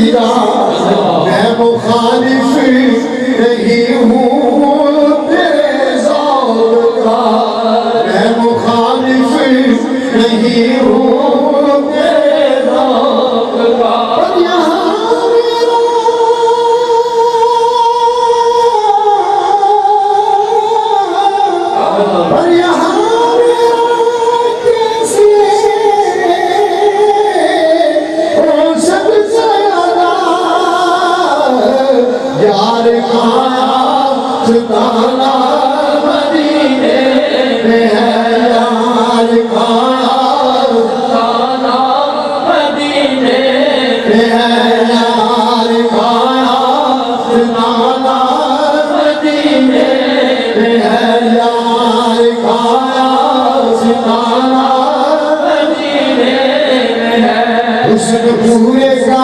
सीरा, मैं मुखालिफ नहीं हूँ तेरे ज़ौक़ का, मैं मुखालिफ नहीं हूँ तेरे ज़ौक़ का। पर यहाँ मेरा कैसे हो सकता यार का ठिकाना मदीने में है, यार का ठिकाना मदीने में है, यार का ठिकाना मदीने में है, यार का ठिकाना मदीने में है। हुस्न पूरे का